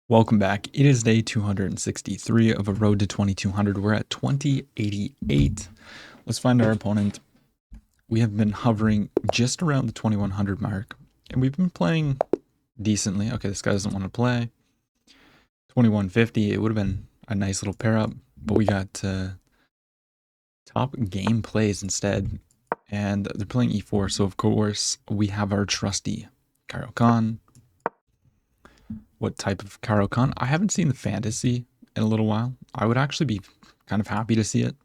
Welcome back. It is day 263 of a road to 2200. We're at 2088. Let's find our opponent. We have been hovering just around the 2100 mark, and we've been playing decently. Okay, this guy doesn't want to play. 2150, it would have been a nice little pair up, but we got top game plays instead, and they're playing e4, so of course we have our trusty Caro-Kann. What type of Caro-Kann? I haven't seen the fantasy in a little while. I would actually be kind of happy to see it.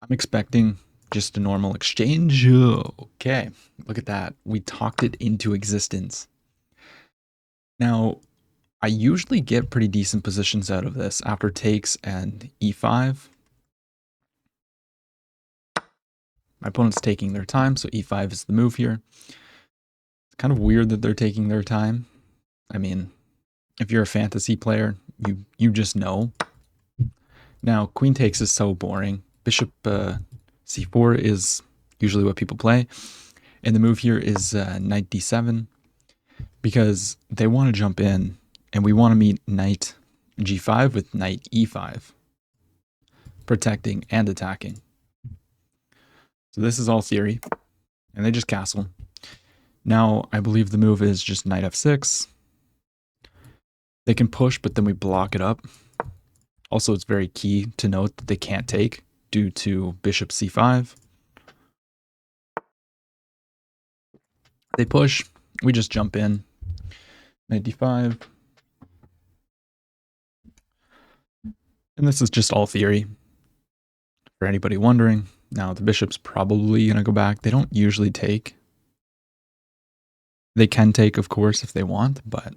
I'm expecting just a normal exchange. Okay, look at that. We talked it into existence. Now, I usually get pretty decent positions out of this after takes and e5. My opponent's taking their time, so e5 is the move here. It's kind of weird that they're taking their time. I mean, if you're a fantasy player, you just know. Now, queen takes is so boring. Bishop c4 is usually what people play. And the move here is knight d7 because they want to jump in and we want to meet knight g5 with knight e5, protecting and attacking. So this is all theory, and they just castle. Now, I believe the move is just knight f6. They can push, but then we block it up. Also, it's very key to note that they can't take due to bishop c5. They push, we just jump in, knight d5. And this is just all theory, for anybody wondering. Now, the bishop's probably going to go back. They don't usually take. They can take, of course, if they want, but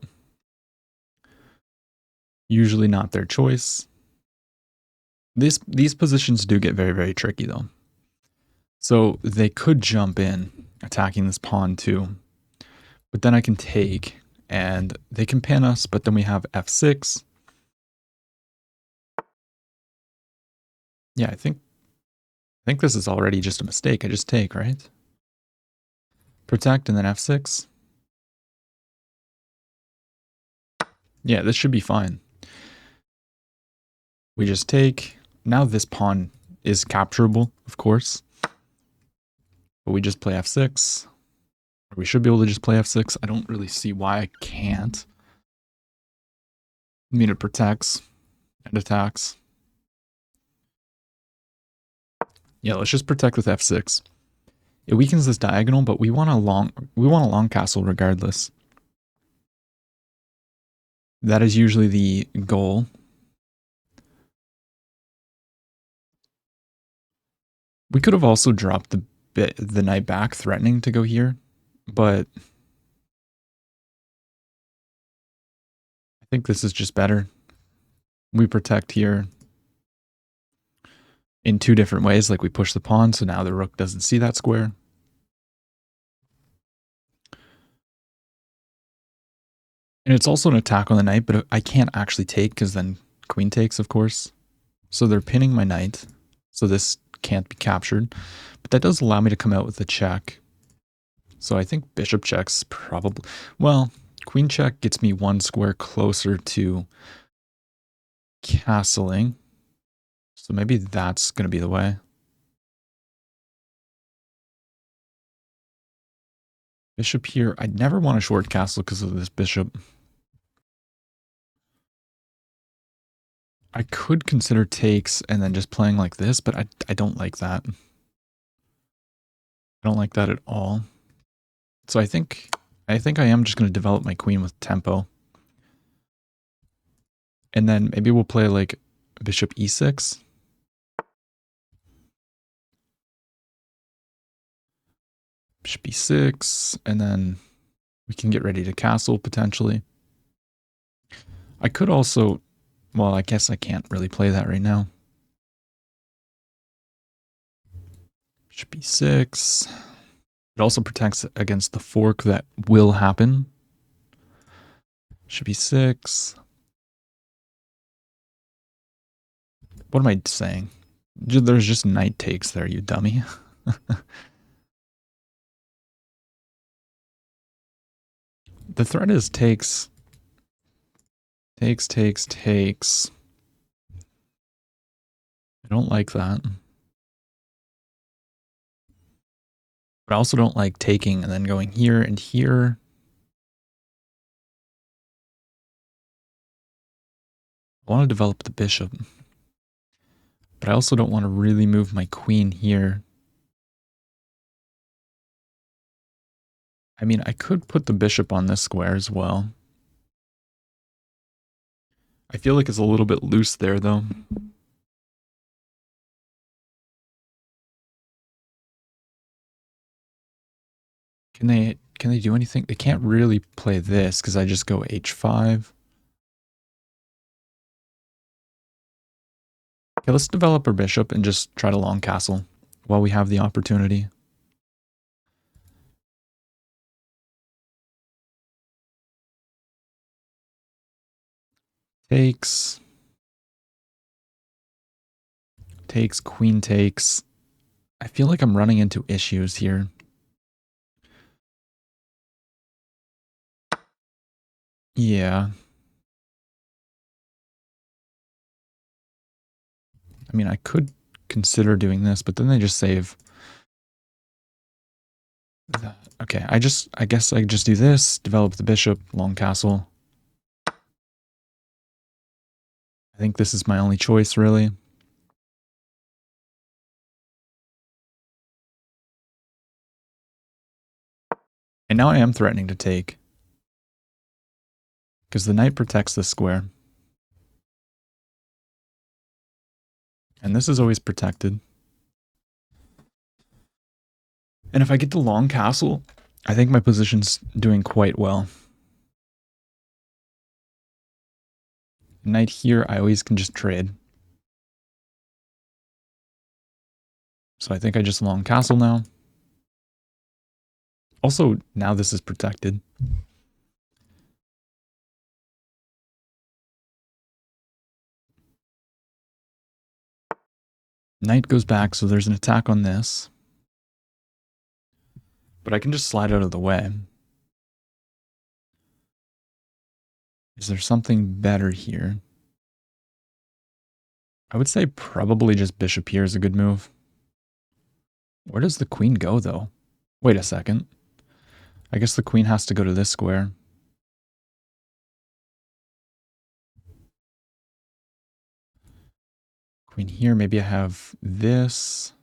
usually not their choice. These positions do get very, very tricky, though. So they could jump in, attacking this pawn too. But then I can take, and they can pin us, but then we have f6. Yeah, I think this is already just a mistake. I just take, right? Protect and then f6. Yeah, this should be fine. We just take. Now this pawn is capturable, of course. But we just play f6. We should be able to just play f6. I don't really see why I can't. I mean, it protects and attacks. Yeah, let's just protect with f6. It weakens this diagonal, but we want a long castle regardless. That is usually the goal. We could have also dropped the knight back, threatening to go here, but I think this is just better. We protect here in two different ways, like we push the pawn, so now the rook doesn't see that square. And it's also an attack on the knight, but I can't actually take because then queen takes, of course. So they're pinning my knight, so this can't be captured. But that does allow me to come out with a check. So I think bishop checks probably... Well, queen check gets me one square closer to castling. So maybe that's going to be the way. Bishop here. I'd never want a short castle because of this bishop. I could consider takes and then just playing like this, but I don't like that. I don't like that at all. So I think I am just going to develop my queen with tempo. And then maybe we'll play like bishop e6. Bishop e6, and then we can get ready to castle potentially. I could also, well, I guess I can't really play that right now. Bishop e6. It also protects against the fork that will happen. Bishop e6. What am I saying? There's just knight takes there, you dummy. The threat is takes. Takes, takes, takes. I don't like that. But I also don't like taking and then going here and here. I want to develop the bishop. But I also don't want to really move my queen here. I mean, I could put the bishop on this square as well. I feel like it's a little bit loose there, though. Can they do anything? They can't really play this because I just go h5. Okay, let's develop our bishop and just try to long castle while we have the opportunity. Takes. Takes, queen takes. I feel like I'm running into issues here. Yeah. I mean, I could consider doing this, but then they just save. Okay, I guess I just do this, develop the bishop, long castle. I think this is my only choice, really. And now I am threatening to take. Because the knight protects this square. And this is always protected. And if I get the long castle, I think my position's doing quite well. Knight here, I always can just trade. So I think I just long castle now. Also, now this is protected. Knight goes back, so there's an attack on this. But I can just slide out of the way. Is there something better here? I would say probably just bishop here is a good move. Where does the queen go, though? Wait a second. I guess the queen has to go to this square. Queen here, maybe I have this.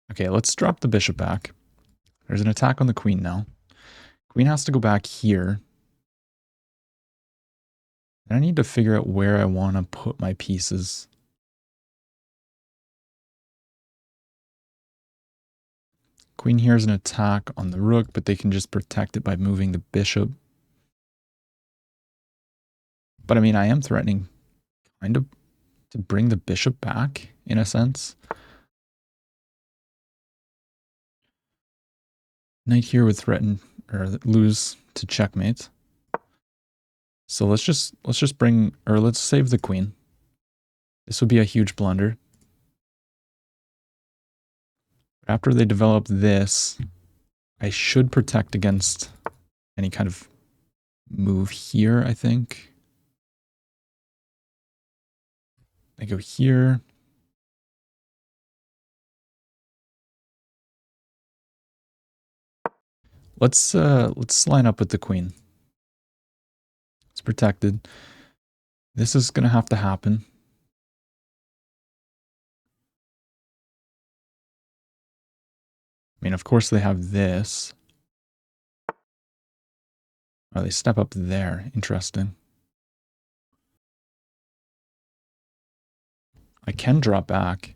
Okay, let's drop the bishop back. There's an attack on the queen now. Queen has to go back here. And I need to figure out where I want to put my pieces. Queen here is an attack on the rook, but they can just protect it by moving the bishop. But I mean, I am threatening kind of to bring the bishop back, in a sense. Knight here would threaten or lose to checkmate. So let's just bring, or let's save the queen. This would be a huge blunder. After they develop this, I should protect against any kind of move here, I think. I go here. Let's line up with the queen. It's protected. This is gonna have to happen. I mean, of course they have this. Oh, they step up there. Interesting. I can drop back.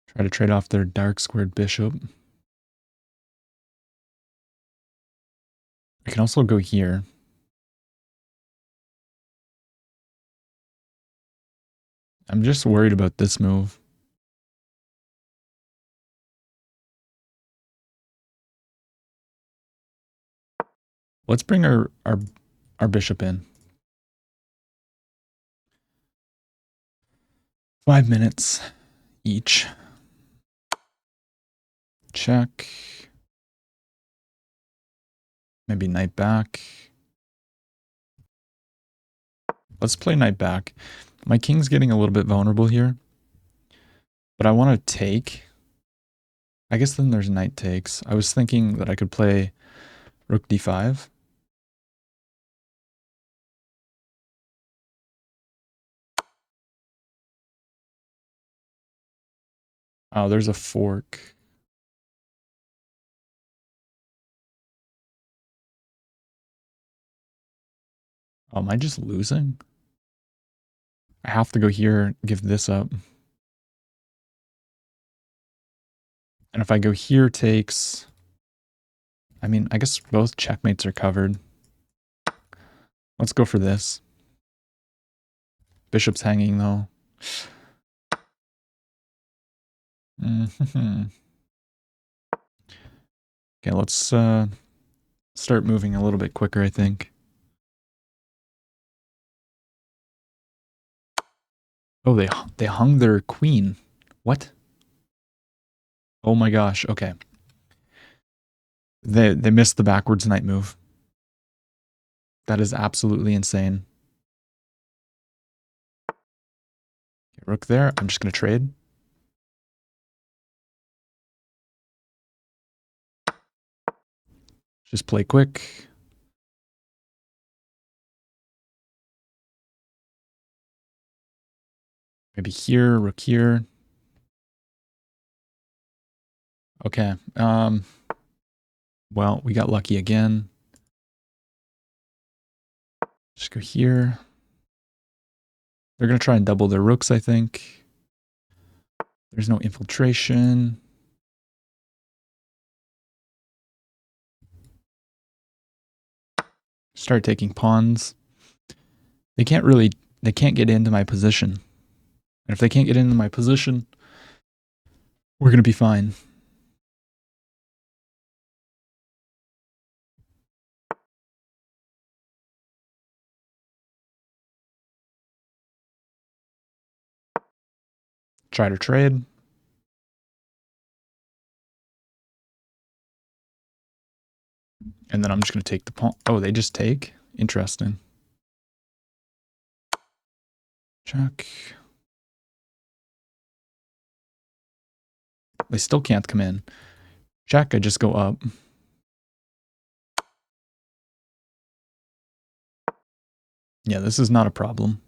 Try to trade off their dark squared bishop. I can also go here. I'm just worried about this move. Let's bring our bishop in. 5 minutes each. Check. Maybe knight back. Let's play knight back. My king's getting a little bit vulnerable here. But I want to take. I guess then there's knight takes. I was thinking that I could play rook d5. Oh, there's a fork. Oh, am I just losing? I have to go here, give this up. And if I go here, takes... I mean, I guess both checkmates are covered. Let's go for this. Bishop's hanging, though. Okay, let's start moving a little bit quicker, I think. Oh, they hung their queen. What? Oh my gosh, okay. They missed the backwards knight move. That is absolutely insane. Okay, rook there. I'm just going to trade. Just play quick. Maybe here, rook here. Okay. Well, we got lucky again. Just go here. They're going to try and double their rooks, I think. There's no infiltration. Start taking pawns. They can't get into my position. And if they can't get into my position, we're going to be fine. Try to trade. And then I'm just going to take the pawn. Oh, they just take? Interesting. Check. They still can't come in. Check, I just go up. Yeah, this is not a problem.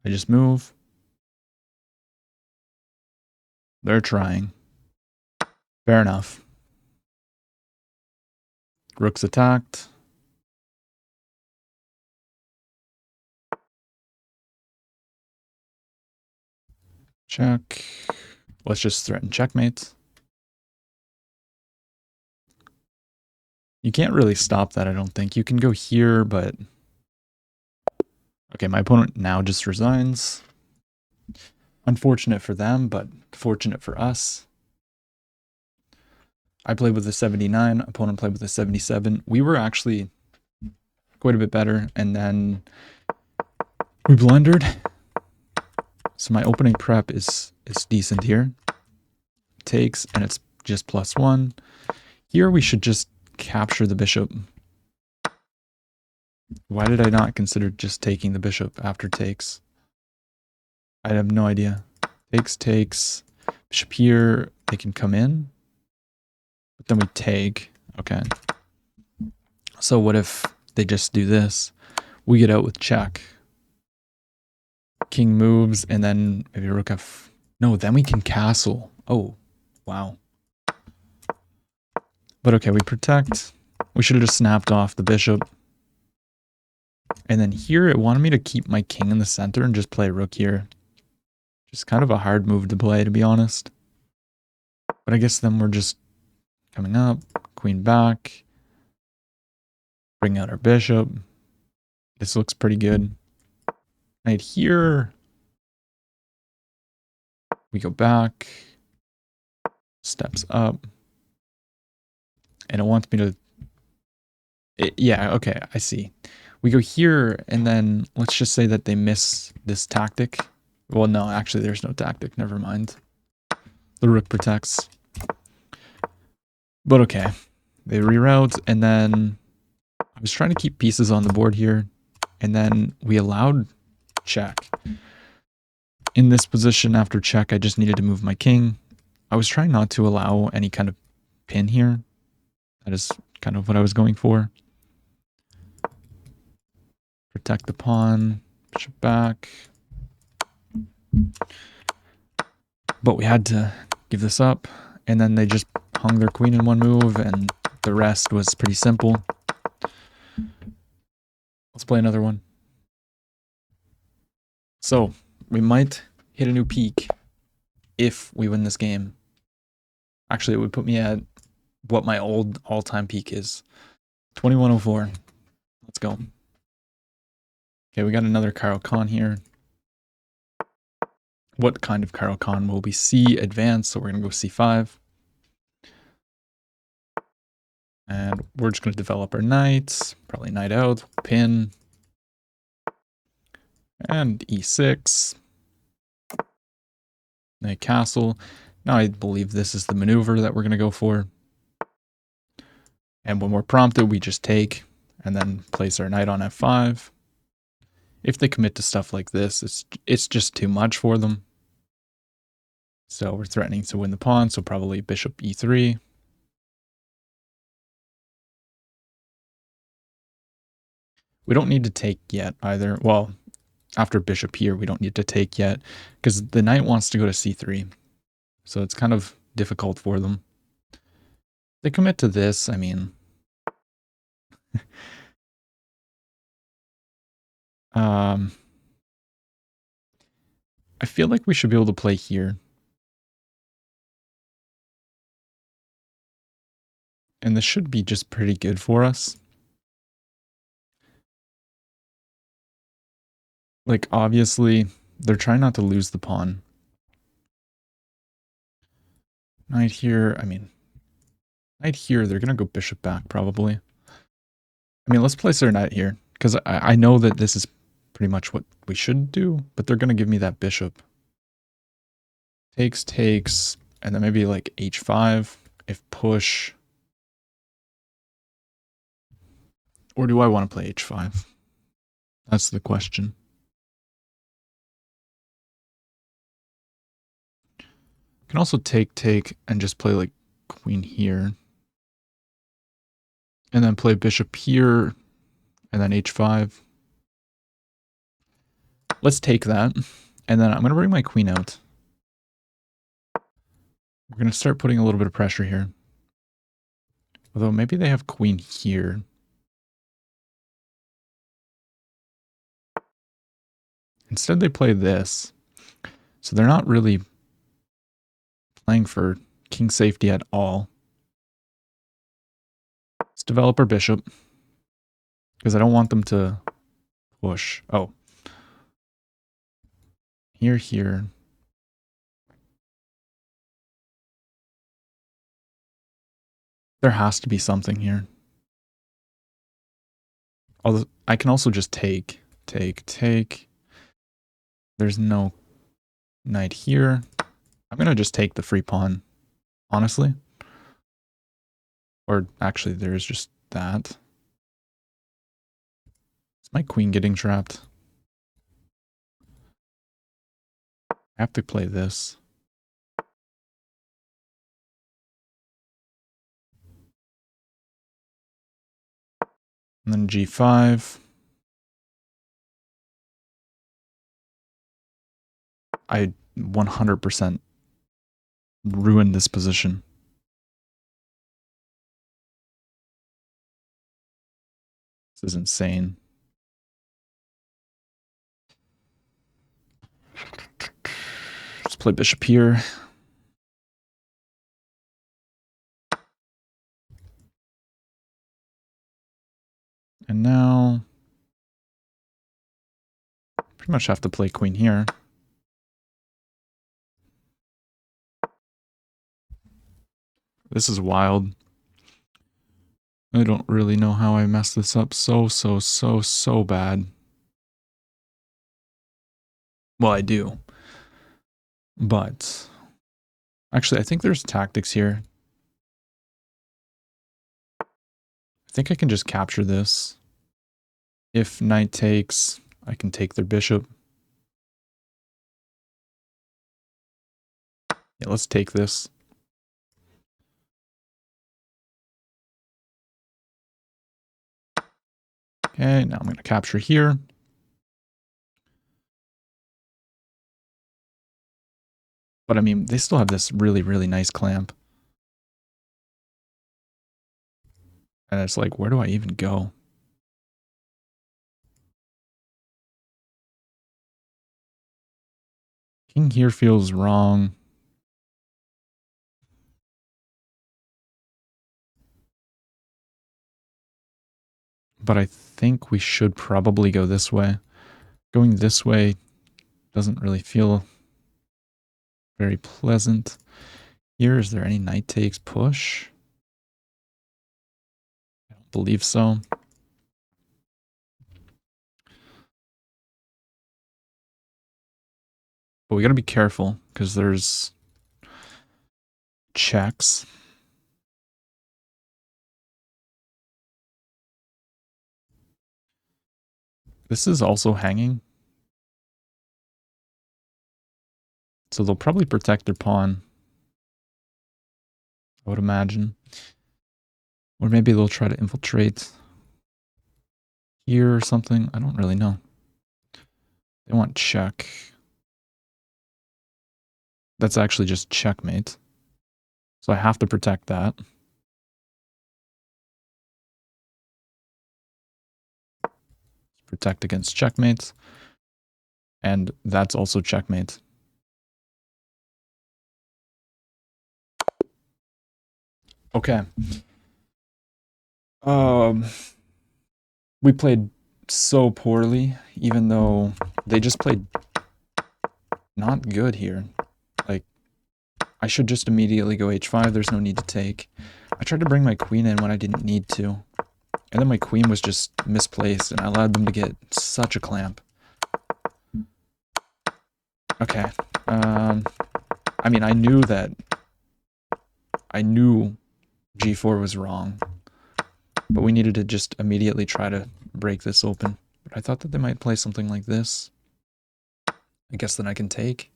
I just move. They're trying. Fair enough. Rook's attacked. Check. Let's just threaten checkmate. You can't really stop that, I don't think. You can go here, but... Okay, my opponent now just resigns. Unfortunate for them, but fortunate for us. I played with a 79, opponent played with a 77. We were actually quite a bit better, and then we blundered. So my opening prep is decent here. Takes, and it's just +1. Here we should just capture the bishop. Why did I not consider just taking the bishop after takes? I have no idea. Takes. Bishop here, they can come in. But then we take. Okay. So what if they just do this? We get out with check. King moves, and then maybe rook f... No, then we can castle. Oh, wow. But okay, we protect. We should have just snapped off the bishop. And then here, it wanted me to keep my king in the center and just play rook here. Just kind of a hard move to play, to be honest. But I guess then we're just coming up. Queen back. Bring out our bishop. This looks pretty good. Knight here. We go back. Steps up. And it wants me to... yeah, okay, I see. We go here, and then let's just say that they miss this tactic. Well, no, actually, there's no tactic. Never mind. The rook protects. But okay. They reroute, and then I was trying to keep pieces on the board here, and then we allowed check. In this position, after check, I just needed to move my king. I was trying not to allow any kind of pin here. That is kind of what I was going for. Protect the pawn, bishop back. But we had to give this up, and then they just hung their queen in one move, and the rest was pretty simple. Let's play another one. So, we might hit a new peak if we win this game. Actually, it would put me at what my old all-time peak is. 2104. Let's go. Okay, we got another Caro-Kann here. What kind of Caro-Kann will we see? Advance, so we're going to go c5. And we're just going to develop our knights. Probably knight out, pin. And e6. Knight castle. Now I believe this is the maneuver that we're going to go for. And when we're prompted, we just take and then place our knight on f5. If they commit to stuff like this, it's just too much for them. So we're threatening to win the pawn, so probably bishop e3. We don't need to take yet either. Well, after bishop here, we don't need to take yet because the knight wants to go to c3. So it's kind of difficult for them. They commit to this, I mean... I feel like we should be able to play here. And this should be just pretty good for us. Like, obviously, they're trying not to lose the pawn. Knight here, I mean... Knight here, they're going to go bishop back, probably. I mean, let's place our knight here. Because I know that this is pretty much what we should do. But they're going to give me that bishop. Takes, and then maybe like h5 if push. Or do I want to play h5? That's the question. Can also take, and just play like queen here. And then play bishop here, and then h5. Let's take that, and then I'm going to bring my queen out. We're going to start putting a little bit of pressure here. Although maybe they have queen here. Instead they play this. So they're not really playing for king safety at all. Let's develop our bishop. Because I don't want them to push. Oh. Here. There has to be something here. Although I can also just take. There's no knight here. I'm going to just take the free pawn, honestly. Or actually, there's just that. Is my queen getting trapped? I have to play this. And then g5. I 100% ruined this position. This is insane. Let's play bishop here. And now pretty much have to play queen here. This is wild. I don't really know how I messed this up so bad. Well, I do. But actually, I think there's tactics here. I think I can just capture this. If knight takes, I can take their bishop. Yeah, let's take this. Okay, now I'm going to capture here. But I mean, they still have this really, really nice clamp. And it's like, where do I even go? King here feels wrong. But I think we should probably go this way. Going this way doesn't really feel very pleasant. Here, is there any knight takes push? I don't believe so. But we gotta be careful, because there's checks. This is also hanging. So they'll probably protect their pawn, I would imagine. Or maybe they'll try to infiltrate here or something. I don't really know. They want check. That's actually just checkmate. So I have to protect that. Protect against checkmate. And that's also checkmate. Okay. We played so poorly, even though they just played not good here. Like, I should just immediately go h5. There's no need to take. I tried to bring my queen in when I didn't need to. And then my queen was just misplaced, and I allowed them to get such a clamp. Okay. I mean, I knew g4 was wrong, but we needed to just immediately try to break this open. But I thought that they might play something like this. I guess then I can take.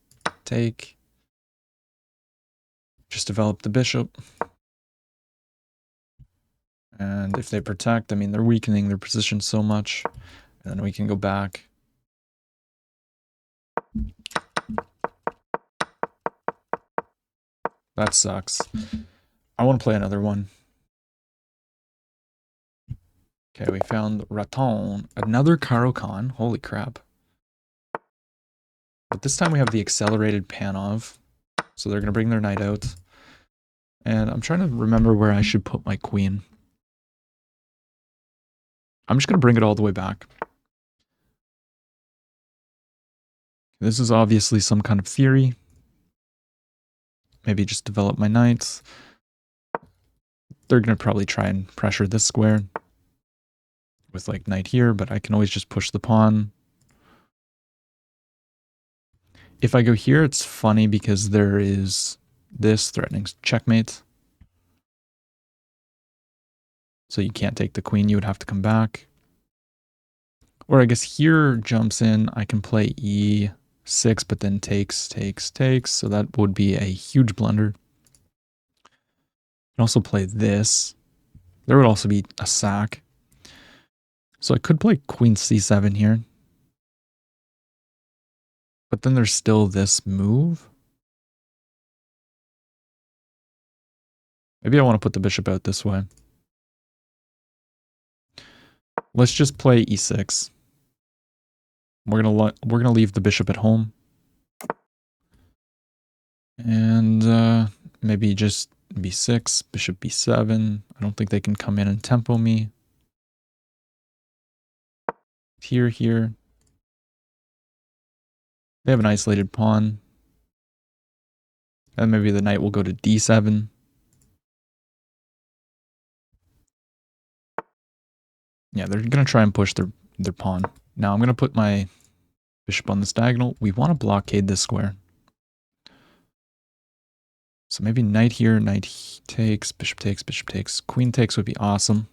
Just develop the bishop. And if they protect, I mean, they're weakening their position so much. And then we can go back. That sucks. I want to play another one. Okay, we found Raton. Another Caro-Kann. Holy crap. But this time we have the accelerated Panov. So they're going to bring their knight out. And I'm trying to remember where I should put my queen. I'm just going to bring it all the way back. This is obviously some kind of theory. Maybe just develop my knights. They're going to probably try and pressure this square with like knight here, but I can always just push the pawn. If I go here, it's funny because there is this threatening checkmate. So you can't take the queen, you would have to come back. Or I guess here jumps in, I can play e6, but then takes. So that would be a huge blunder. I can also play this. There would also be a sack. So I could play queen c7 here. But then there's still this move. Maybe I want to put the bishop out this way. Let's just play e6. We're gonna leave the bishop at home. And maybe just b6, bishop b7. I don't think they can come in and tempo me. Here. They have an isolated pawn. And maybe the knight will go to d7. Yeah, they're going to try and push their pawn. Now I'm going to put my bishop on this diagonal. We want to blockade this square. So maybe knight here, knight takes, bishop takes, bishop takes. Queen takes would be awesome.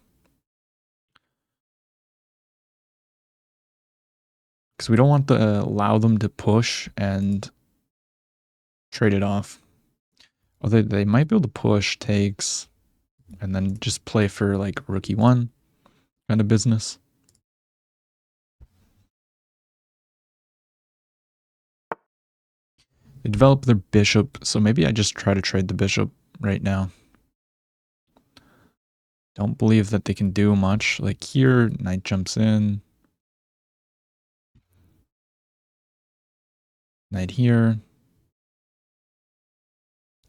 Because we don't want to allow them to push and trade it off. Although they might be able to push, takes, and then just play for like rook e1 kind of business. They develop their bishop, so maybe I just try to trade the bishop right now. Don't believe that they can do much. Like here, knight jumps in. Knight here.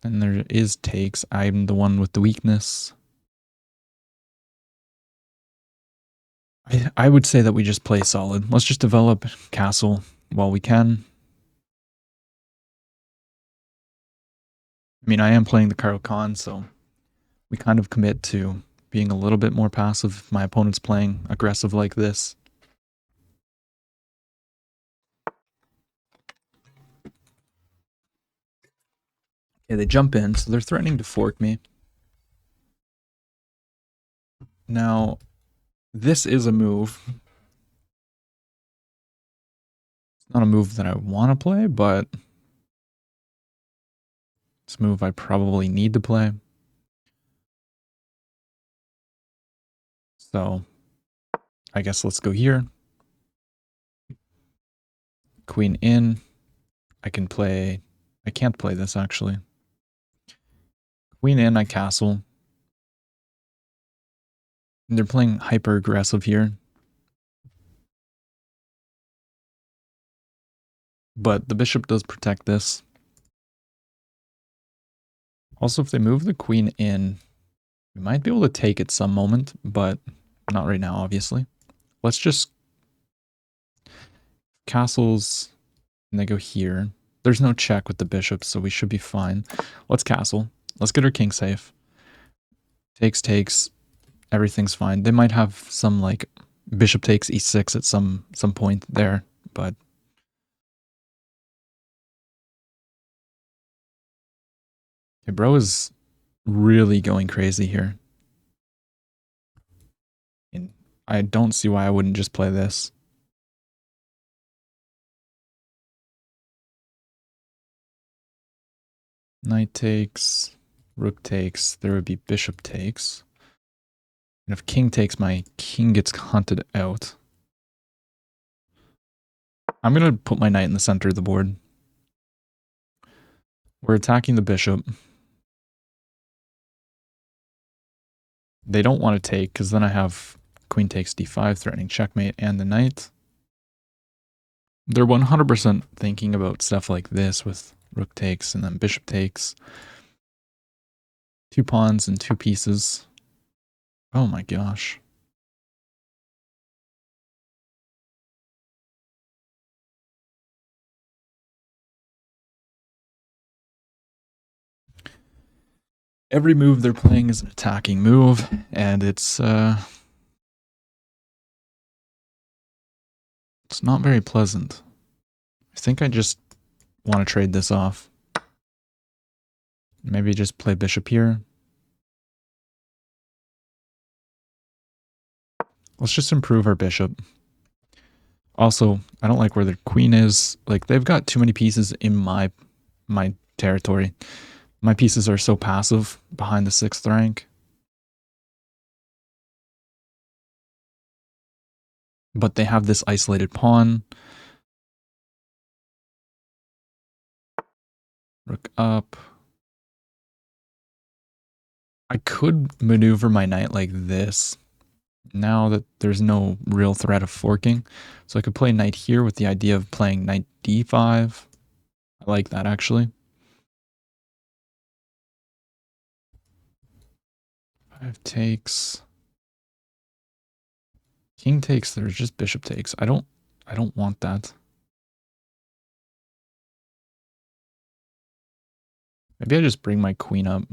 And there is takes. I'm the one with the weakness. I would say that we just play solid. Let's just develop castle while we can. I mean, I am playing the Caro-Kann, so we kind of commit to being a little bit more passive if my opponent's playing aggressive like this. Okay, they jump in, so they're threatening to fork me. Now, this is a move. It's not a move that I want to play, but it's a move I probably need to play. So, I guess let's go here. Queen in. I can't play this actually. Queen in, I castle. And they're playing hyper aggressive here. But the bishop does protect this. Also, if they move the queen in, we might be able to take at some moment, but not right now, obviously. Let's just castles, and they go here. There's no check with the bishop, so we should be fine. Let's castle. Let's get our king safe. Takes. Everything's fine. They might have some, like, bishop takes e6 at some point there, but... Okay, bro is really going crazy here. And I don't see why I wouldn't just play this. Knight takes, rook takes, there would be bishop takes. And if king takes, my king gets hunted out. I'm going to put my knight in the center of the board. We're attacking the bishop. They don't want to take, because then I have queen takes d5, threatening checkmate, and the knight. They're 100% thinking about stuff like this with rook takes and then bishop takes. 2 pawns and 2 pieces. Oh my gosh. Every move they're playing is an attacking move, and it's not very pleasant. I think I just want to trade this off. Maybe just play bishop here. Let's just improve our bishop. Also, I don't like where their queen is. Like, they've got too many pieces in my territory. My pieces are so passive behind the 6th rank. But they have this isolated pawn. Rook up. I could maneuver my knight like this now that there's no real threat of forking. So I could play knight here with the idea of playing knight d5. I like that, actually. 5 takes. King takes, there's just bishop takes. I don't want that. Maybe I just bring my queen up.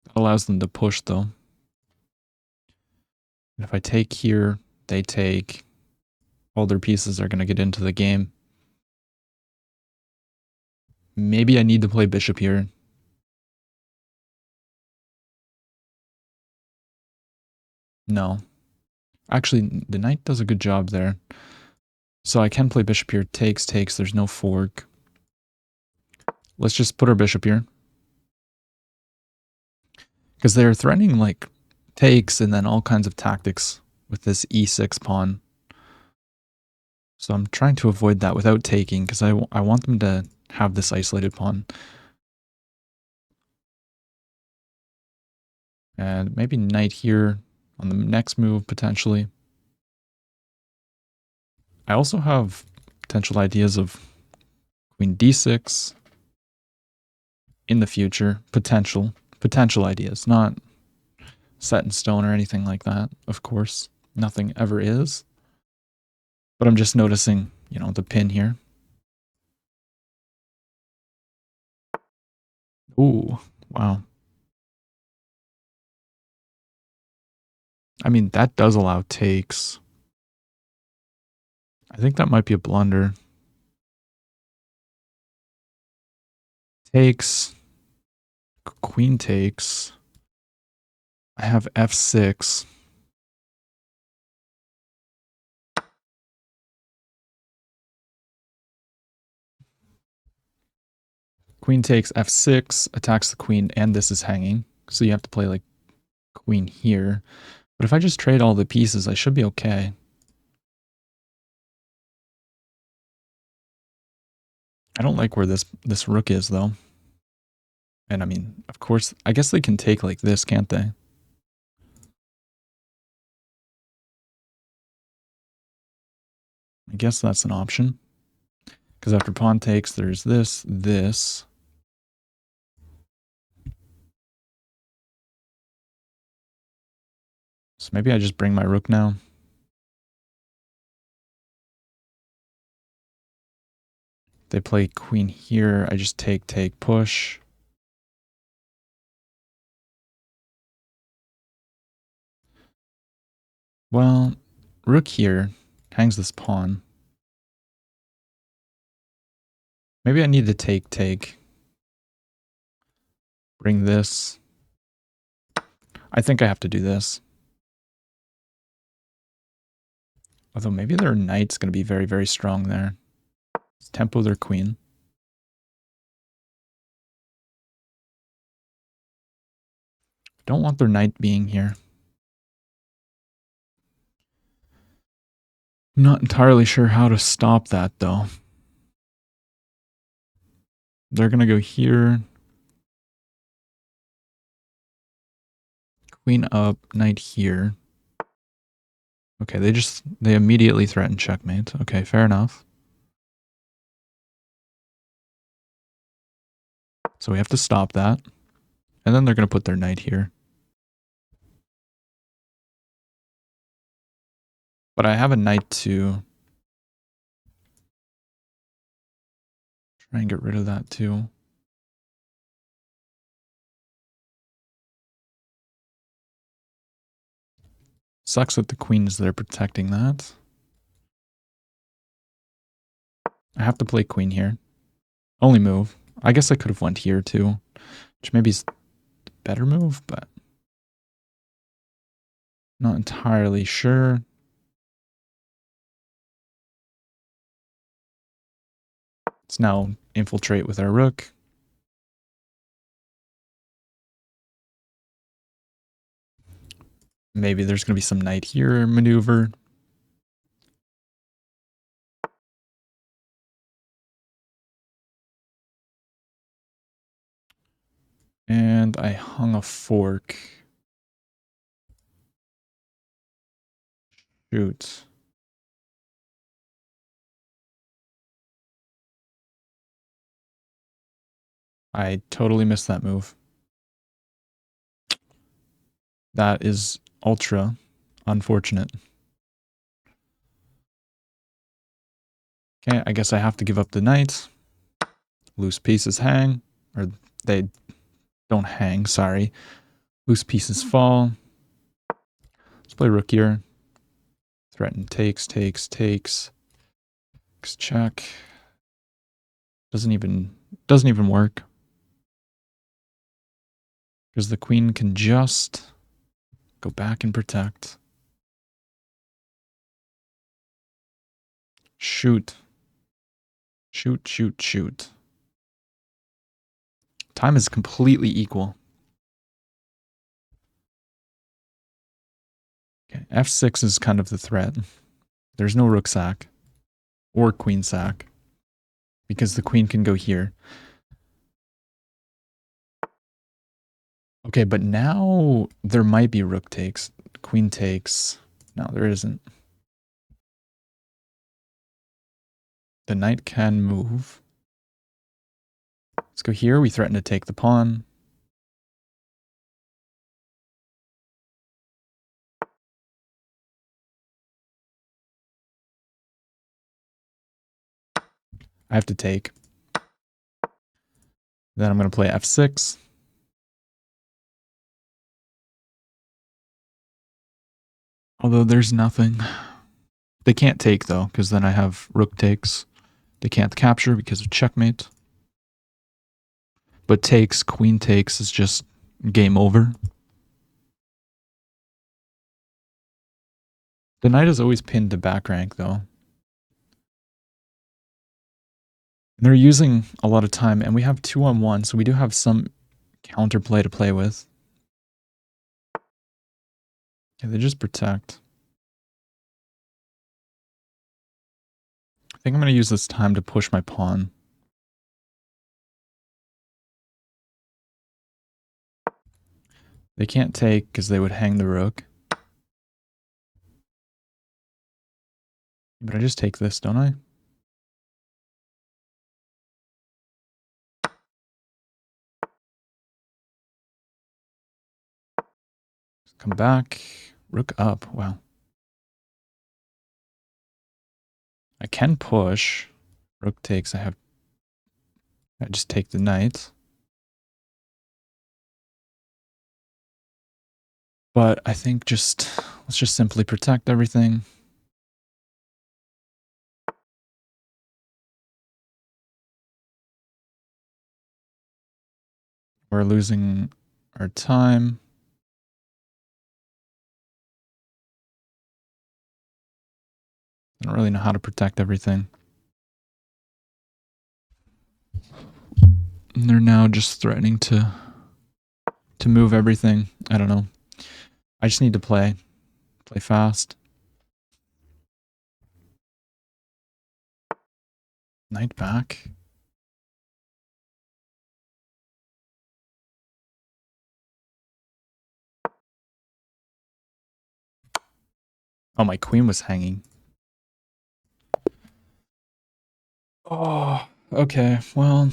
That allows them to push, though. And if I take here, they take. all their pieces are going to get into the game. Maybe I need to play bishop here. No. Actually, the knight does a good job there. So I can play bishop here. Takes. There's no fork. Let's just put our bishop here. Because they're threatening like takes and then all kinds of tactics with this e6 pawn. So I'm trying to avoid that without taking because I want them to have this isolated pawn. And maybe knight here on the next move, potentially. I also have potential ideas of queen d6 in the future. Potential ideas, not set in stone or anything like that, of course. Nothing ever is. But I'm just noticing, you know, the pin here. Ooh, wow. I mean, that does allow takes. I think that might be a blunder. Takes. Queen takes. I have f6. Queen takes f6, attacks the queen, and this is hanging. So you have to play like queen here. But if I just trade all the pieces, I should be okay. I don't like where this rook is, though. And I mean, of course, I guess they can take like this, can't they? I guess that's an option. Because after pawn takes, there's this. So maybe I just bring my rook now. They play queen here. I just take, push. Well, rook here hangs this pawn. Maybe I need to take. Bring this. I think I have to do this. Although maybe their knight's going to be very, very strong there. Let's tempo their queen. Don't want their knight being here. I'm not entirely sure how to stop that, though. They're going to go here. Queen up, knight here. Okay, they immediately threaten checkmate. Okay, fair enough. So we have to stop that. And then they're going to put their knight here. But I have a knight to try and get rid of that too. Sucks that the queen is there protecting that. I have to play queen here. Only move. I guess I could have went here too, which maybe is the better move, but not entirely sure. Let's now infiltrate with our rook. Maybe there's going to be some knight here maneuver. And I hung a fork. Shoot. I totally missed that move. That is ultra unfortunate. Okay, I guess I have to give up the knight. Loose pieces hang. Or they don't hang, sorry. Loose pieces fall. Let's play rook here. Threaten takes. Check. Doesn't even work. Because the queen can just go back and protect. Shoot. Time is completely equal. Okay, f6 is kind of the threat. There's no rook sack or queen sack because the queen can go here. Okay, but now there might be rook takes, queen takes. No, there isn't. The knight can move. Let's go here. We threaten to take the pawn. I have to take. Then I'm going to play f6. Although there's nothing. They can't take though, because then I have rook takes. They can't capture because of checkmate. But takes, queen takes is just game over. The knight is always pinned to back rank though. They're using a lot of time, and we have 2-on-1, so we do have some counterplay to play with. Yeah, they just protect. I think I'm going to use this time to push my pawn. They can't take because they would hang the rook. But I just take this, don't I? Come back. Rook up. Wow. I can push. Rook takes. I just take the knight. But I think let's just simply protect everything. We're losing our time. I don't really know how to protect everything. And they're now just threatening to move everything. I don't know. I just need to play fast. Knight back. Oh, my queen was hanging. Oh, okay. Well,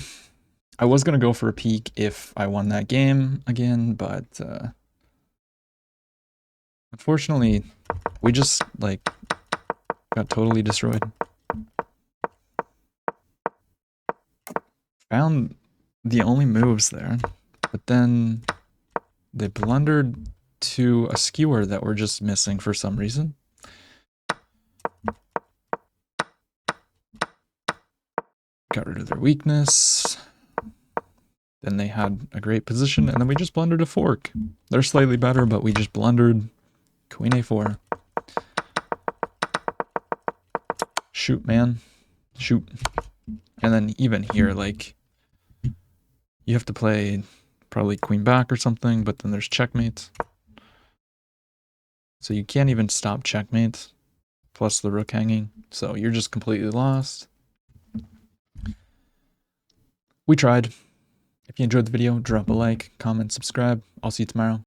I was going to go for a peek if I won that game again, but unfortunately, we just, like, got totally destroyed. Found the only moves there, but then they blundered to a skewer that we're just missing for some reason. Got rid of their weakness. Then they had a great position, and then we just blundered a fork. They're slightly better, but we just blundered queen a4. Shoot, man. Shoot. And then even here, like, you have to play probably queen back or something, but then there's checkmate. So you can't even stop checkmate, plus the rook hanging. So you're just completely lost. We tried. If you enjoyed the video, drop a like, comment, subscribe. I'll see you tomorrow.